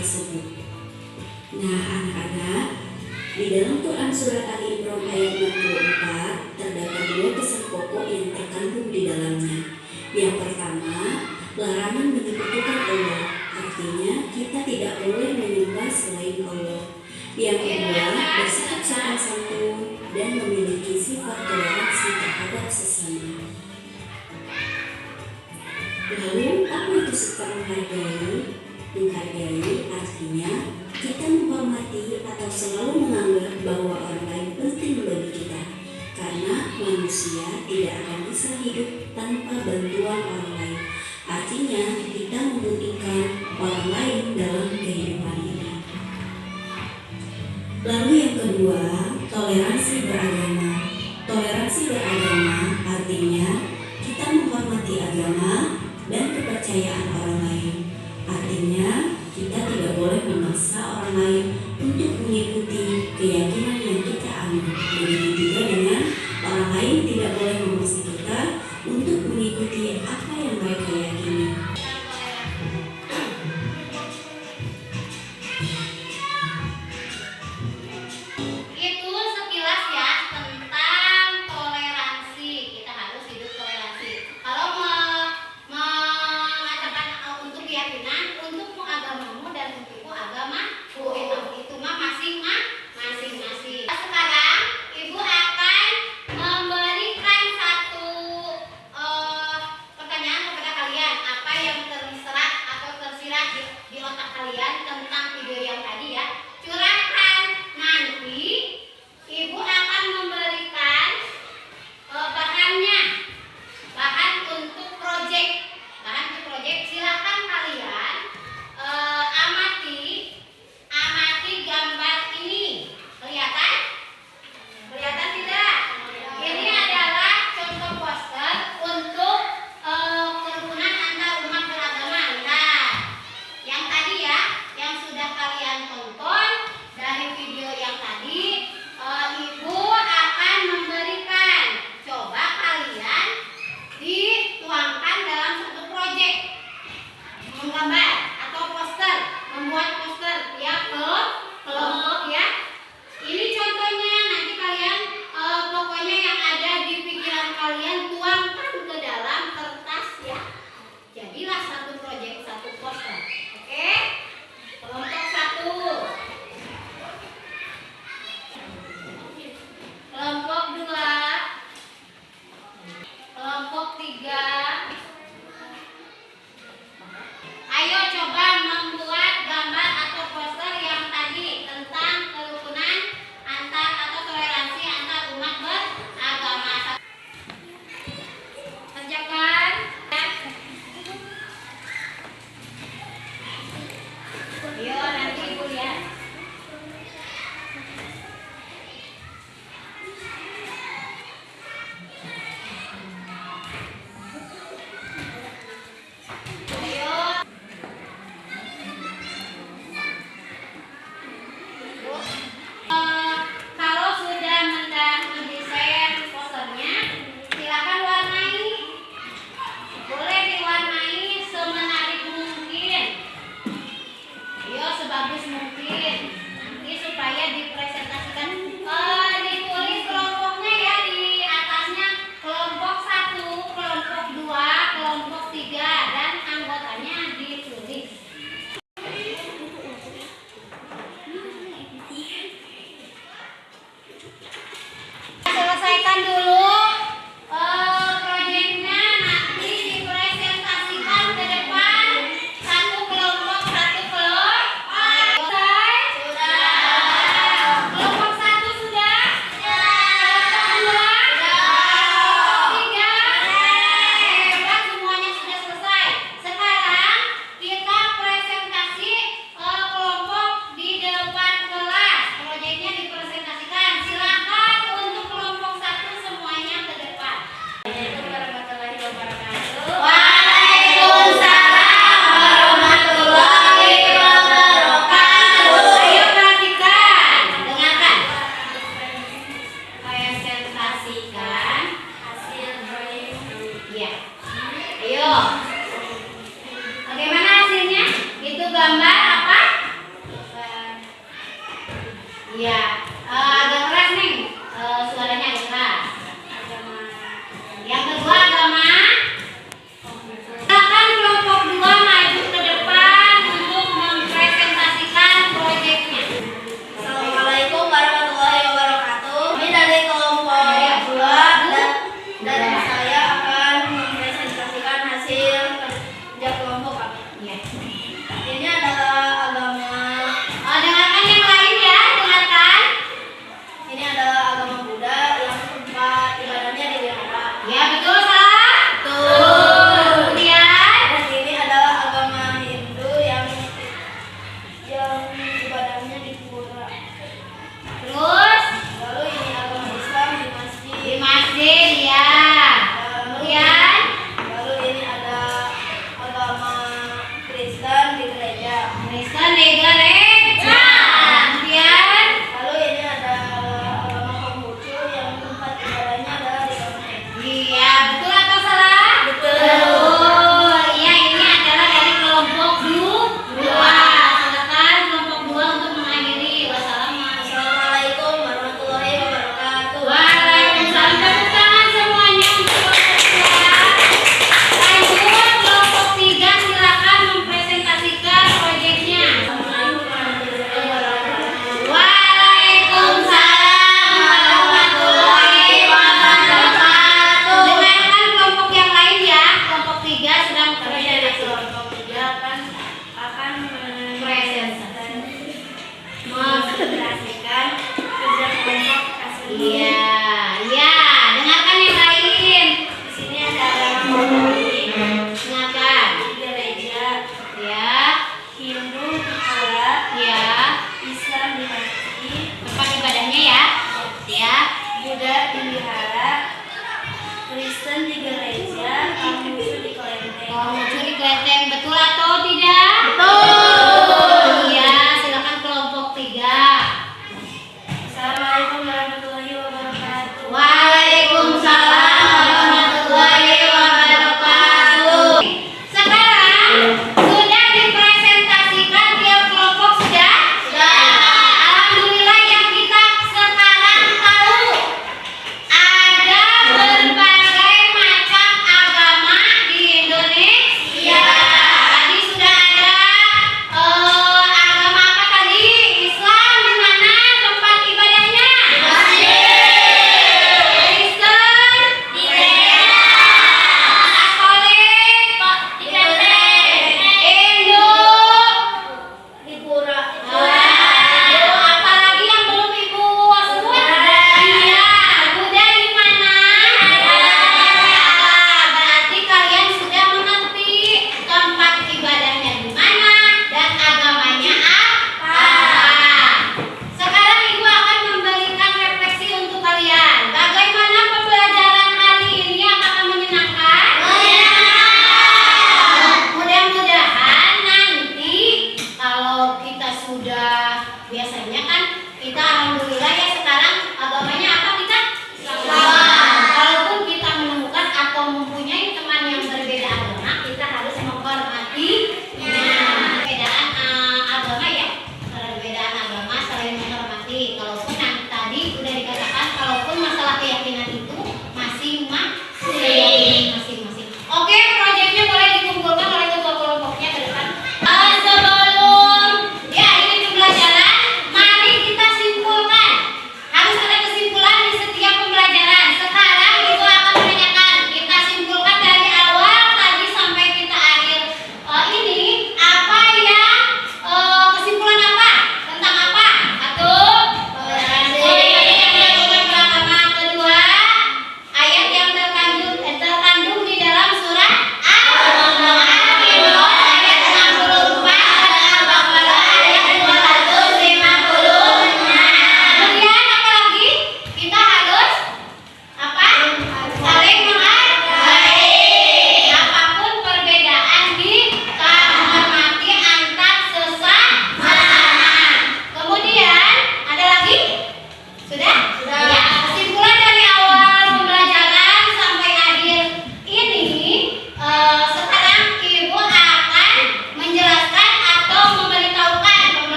tersebut. Nah anak-anak, di dalam Quran Surat Ali Imran ayat 64 terdapat dua pesan pokok yang terkandung di dalamnya. Yang pertama, larangan menyekutukan Allah, artinya kita tidak boleh menyembah selain Allah. Yang kedua, bersikap sopan santun dan memiliki sifat toleransi terhadap sesama. Lalu, apa itu sikap menghargai? Menghargai artinya kita menghormati atau selalu menganggap bahwa orang lain penting bagi kita, karena manusia tidak akan bisa hidup tanpa bantuan orang lain. Artinya kita membutuhkan orang lain dalam kehidupan ini. Lalu yang kedua, toleransi beragama. Toleransi beragama artinya kita menghormati agama dan kepercayaan orang lain. Artinya kita tidak boleh memaksa orang lain untuk mengikuti keyakinan yang kita anut. Begitu juga dengan orang lain tidak boleh memaksa kita untuk mengikuti apa yang mereka yakini. Itu sekilas ya tentang toleransi. Kita harus hidup toleransi. Kalau mengatakan untuk keyakinan, untukmu agamamu dan untukku agamaku, itu mah masing-masing. Sekarang ibu akan memberikan satu pertanyaan kepada kalian. Apa yang terserat atau tersirat di otak kalian tentang video yang tadi ya? Curahkan. Nanti ibu akan memberikan bahan untuk proyek. Silakan kalian amati gambar ini. Kelihatan tidak? Ini adalah contoh poster untuk kerukunan antar umat beragama. Lihat yang tadi ya, yang sudah kalian tonton dari video yang tadi. Ibu akan memberikan, coba kalian dituangkan dalam satu proyek menggambar atau poster, membuat poster ya kelompok ya. Ini contohnya, nanti kalian pokoknya yang ada di pikiran kalian tuangkan ke dalam kertas ya. Jadilah satu proyek, satu poster. Oke? Kelompok 1. Kelompok 2, kelompok 3. Ayo coba membuat gambar atau poster yang tadi tentang kerukunan antar atau toleransi antar umat beragama. Kerjakan. Ayo nanti ibu lihat. Kalau sudah mendesain posternya, silakan warnai. Boleh diwarnai semenarik mungkin. Ayo sebagus mungkin. Nanti supaya dipresentasikan. Ditulis kelompoknya ya, di atasnya kelompok 1, kelompok 2, kelompok 3 dan anggotanya ditulis. Selesaikan dulu proyeknya, nanti dipresentasikan ke depan. Satu kelompok, satu kelompok. Sudah. Kelompok 1 sudah. Kelompok 2 sudah. Hebat, semuanya sudah selesai. Sekarang kita presentasi kelompok di depan kelas. Proyeknya dipresentasikan. Silakan untuk kelompok 1 semuanya ke depan. Assalamualaikum warahmatullahi wabarakatuh. Waalaikumsalam warahmatullahi wabarakatuh. Ayo perhatikan, dengarkan. Presentasikan hasil proyek. Iya. Ayo. Bagaimana hasilnya? Itu gambar apa?